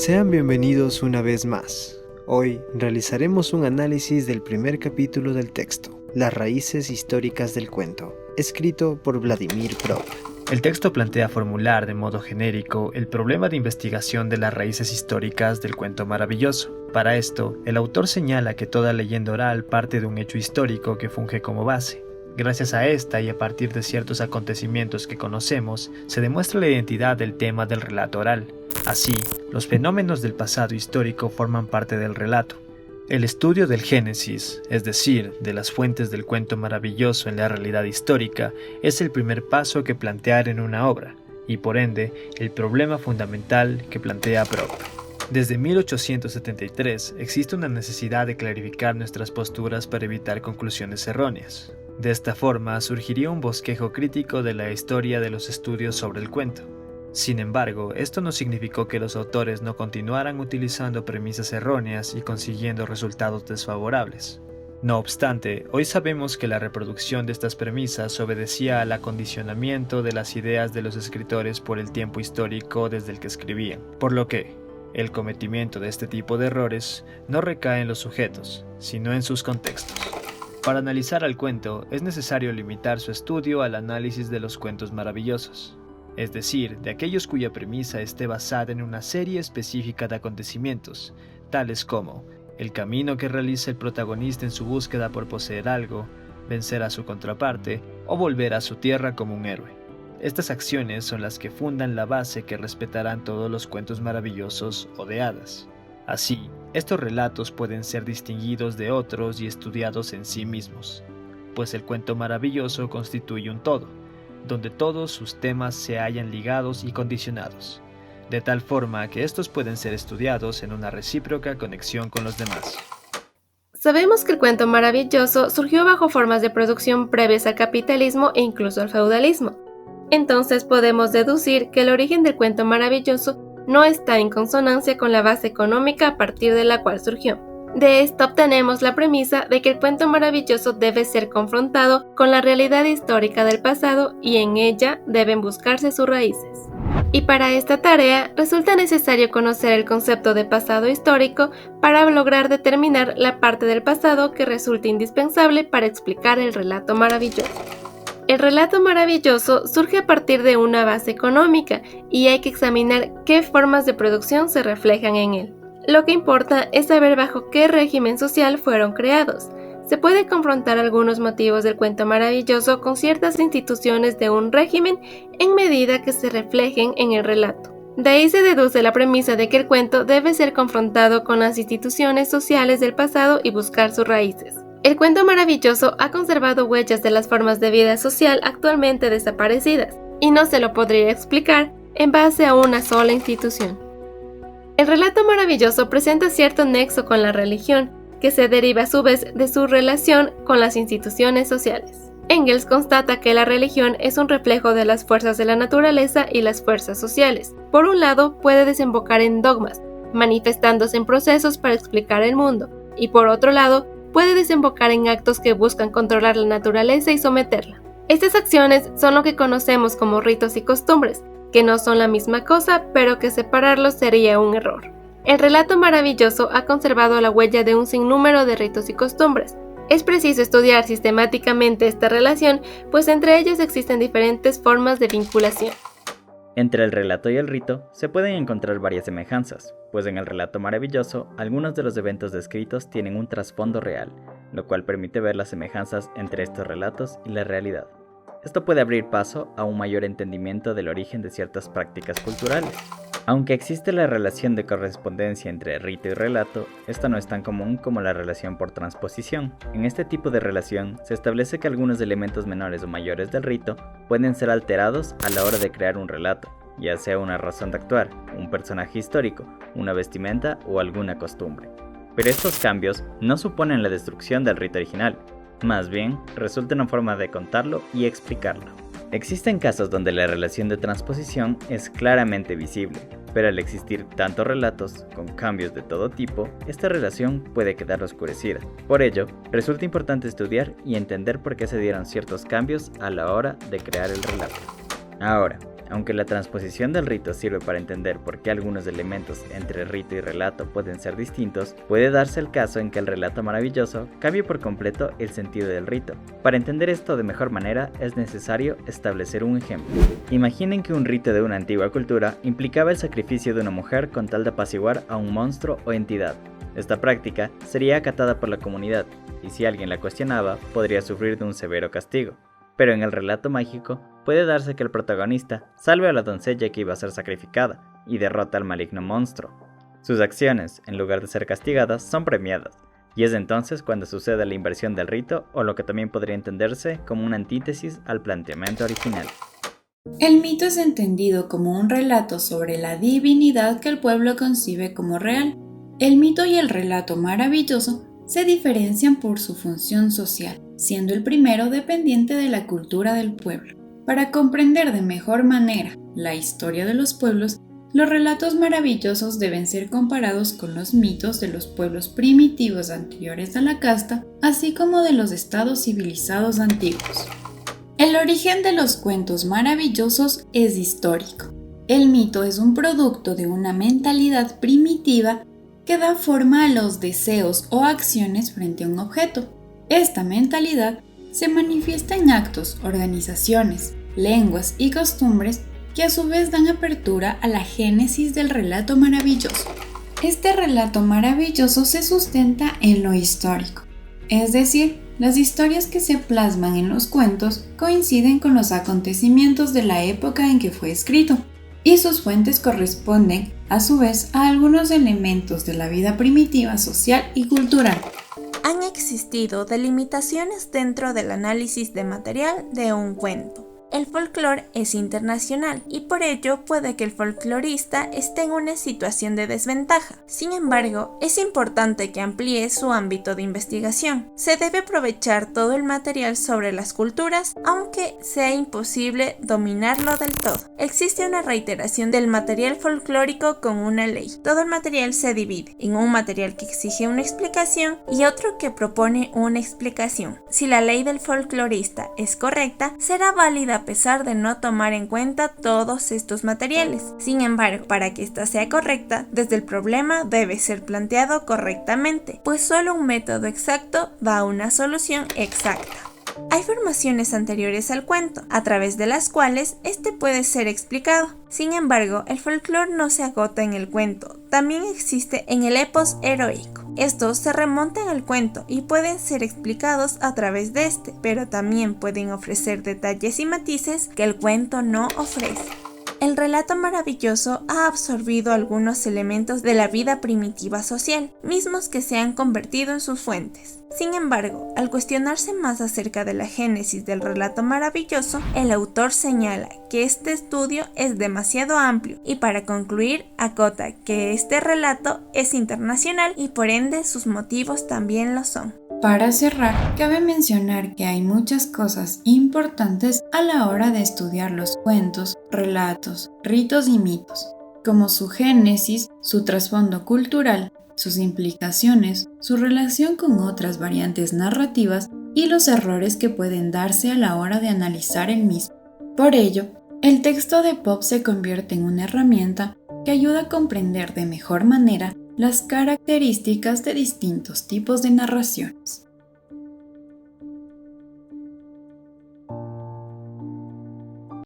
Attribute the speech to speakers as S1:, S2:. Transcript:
S1: Sean bienvenidos una vez más. Hoy realizaremos un análisis del primer capítulo del texto, Las raíces históricas del cuento, escrito por Vladimir Prop.
S2: El texto plantea formular de modo genérico el problema de investigación de las raíces históricas del cuento maravilloso. Para esto, el autor señala que toda leyenda oral parte de un hecho histórico que funge como base. Gracias a esta y a partir de ciertos acontecimientos que conocemos, se demuestra la identidad del tema del relato oral. Así, los fenómenos del pasado histórico forman parte del relato. El estudio del génesis, es decir, de las fuentes del cuento maravilloso en la realidad histórica, es el primer paso que plantear en una obra, y por ende, el problema fundamental que plantea Prop. Desde 1873 existe una necesidad de clarificar nuestras posturas para evitar conclusiones erróneas. De esta forma surgiría un bosquejo crítico de la historia de los estudios sobre el cuento. Sin embargo, esto no significó que los autores no continuaran utilizando premisas erróneas y consiguiendo resultados desfavorables. No obstante, hoy sabemos que la reproducción de estas premisas obedecía al acondicionamiento de las ideas de los escritores por el tiempo histórico desde el que escribían, por lo que el cometimiento de este tipo de errores no recae en los sujetos, sino en sus contextos. Para analizar al cuento, es necesario limitar su estudio al análisis de los cuentos maravillosos, es decir, de aquellos cuya premisa esté basada en una serie específica de acontecimientos, tales como el camino que realiza el protagonista en su búsqueda por poseer algo, vencer a su contraparte o volver a su tierra como un héroe. Estas acciones son las que fundan la base que respetarán todos los cuentos maravillosos o de hadas. Así, estos relatos pueden ser distinguidos de otros y estudiados en sí mismos, pues el cuento maravilloso constituye un todo, donde todos sus temas se hallan ligados y condicionados, de tal forma que estos pueden ser estudiados en una recíproca conexión con los demás.
S3: Sabemos que el cuento maravilloso surgió bajo formas de producción previas al capitalismo e incluso al feudalismo. Entonces podemos deducir que el origen del cuento maravilloso no está en consonancia con la base económica a partir de la cual surgió. De esto obtenemos la premisa de que el cuento maravilloso debe ser confrontado con la realidad histórica del pasado y en ella deben buscarse sus raíces. Y para esta tarea resulta necesario conocer el concepto de pasado histórico para lograr determinar la parte del pasado que resulta indispensable para explicar el relato maravilloso. El relato maravilloso surge a partir de una base económica y hay que examinar qué formas de producción se reflejan en él. Lo que importa es saber bajo qué régimen social fueron creados. Se puede confrontar algunos motivos del cuento maravilloso con ciertas instituciones de un régimen en medida que se reflejen en el relato. De ahí se deduce la premisa de que el cuento debe ser confrontado con las instituciones sociales del pasado y buscar sus raíces. El cuento maravilloso ha conservado huellas de las formas de vida social actualmente desaparecidas, y no se lo podría explicar en base a una sola institución. El relato maravilloso presenta cierto nexo con la religión, que se deriva a su vez de su relación con las instituciones sociales. Engels constata que la religión es un reflejo de las fuerzas de la naturaleza y las fuerzas sociales. Por un lado, puede desembocar en dogmas, manifestándose en procesos para explicar el mundo, y por otro lado, puede desembocar en actos que buscan controlar la naturaleza y someterla. Estas acciones son lo que conocemos como ritos y costumbres, que no son la misma cosa, pero que separarlos sería un error. El relato maravilloso ha conservado la huella de un sinnúmero de ritos y costumbres. Es preciso estudiar sistemáticamente esta relación, pues entre ellos existen diferentes formas de vinculación.
S4: Entre el relato y el rito se pueden encontrar varias semejanzas, pues en el relato maravilloso algunos de los eventos descritos tienen un trasfondo real, lo cual permite ver las semejanzas entre estos relatos y la realidad. Esto puede abrir paso a un mayor entendimiento del origen de ciertas prácticas culturales. Aunque existe la relación de correspondencia entre rito y relato, esta no es tan común como la relación por transposición. En este tipo de relación se establece que algunos elementos menores o mayores del rito pueden ser alterados a la hora de crear un relato, ya sea una razón de actuar, un personaje histórico, una vestimenta o alguna costumbre. Pero estos cambios no suponen la destrucción del rito original, más bien resulta una forma de contarlo y explicarlo. Existen casos donde la relación de transposición es claramente visible, pero al existir tantos relatos con cambios de todo tipo, esta relación puede quedar oscurecida. Por ello, resulta importante estudiar y entender por qué se dieron ciertos cambios a la hora de crear el relato. Ahora, Aunque la transposición del rito sirve para entender por qué algunos elementos entre rito y relato pueden ser distintos, puede darse el caso en que el relato maravilloso cambie por completo el sentido del rito. Para entender esto de mejor manera es necesario establecer un ejemplo. Imaginen que un rito de una antigua cultura implicaba el sacrificio de una mujer con tal de apaciguar a un monstruo o entidad. Esta práctica sería acatada por la comunidad, y si alguien la cuestionaba, podría sufrir de un severo castigo. Pero en el relato mágico, puede darse que el protagonista salve a la doncella que iba a ser sacrificada y derrota al maligno monstruo. Sus acciones, en lugar de ser castigadas, son premiadas, y es entonces cuando sucede la inversión del rito, o lo que también podría entenderse como una antítesis al planteamiento original.
S5: El mito es entendido como un relato sobre la divinidad que el pueblo concibe como real. El mito y el relato maravilloso se diferencian por su función social, siendo el primero dependiente de la cultura del pueblo. Para comprender de mejor manera la historia de los pueblos, los relatos maravillosos deben ser comparados con los mitos de los pueblos primitivos anteriores a la casta, así como de los estados civilizados antiguos. El origen de los cuentos maravillosos es histórico. El mito es un producto de una mentalidad primitiva que da forma a los deseos o acciones frente a un objeto. Esta mentalidad se manifiesta en actos, organizaciones, lenguas y costumbres que a su vez dan apertura a la génesis del relato maravilloso. Este relato maravilloso se sustenta en lo histórico, es decir, las historias que se plasman en los cuentos coinciden con los acontecimientos de la época en que fue escrito, y sus fuentes corresponden, a su vez, a algunos elementos de la vida primitiva, social y cultural.
S6: Han existido delimitaciones dentro del análisis de material de un cuento. El folclore es internacional y por ello puede que el folclorista esté en una situación de desventaja. Sin embargo, es importante que amplíe su ámbito de investigación. Se debe aprovechar todo el material sobre las culturas, aunque sea imposible dominarlo del todo. Existe una reiteración del material folclórico con una ley. Todo el material se divide en un material que exige una explicación y otro que propone una explicación. Si la ley del folclorista es correcta, será válida a pesar de no tomar en cuenta todos estos materiales. Sin embargo, para que ésta sea correcta, desde el problema debe ser planteado correctamente, pues solo un método exacto da a una solución exacta. Hay formaciones anteriores al cuento, a través de las cuales este puede ser explicado. Sin embargo, el folclore no se agota en el cuento, también existe en el epos heroico. Estos se remontan al cuento y pueden ser explicados a través de este, pero también pueden ofrecer detalles y matices que el cuento no ofrece. El relato maravilloso ha absorbido algunos elementos de la vida primitiva social, mismos que se han convertido en sus fuentes. Sin embargo, al cuestionarse más acerca de la génesis del relato maravilloso, el autor señala que este estudio es demasiado amplio y para concluir acota que este relato es internacional y por ende sus motivos también lo son.
S5: Para cerrar, cabe mencionar que hay muchas cosas importantes a la hora de estudiar los cuentos, relatos, ritos y mitos, como su génesis, su trasfondo cultural, sus implicaciones, su relación con otras variantes narrativas y los errores que pueden darse a la hora de analizar el mismo. Por ello, el texto de Pope se convierte en una herramienta que ayuda a comprender de mejor manera las características de distintos tipos de narraciones.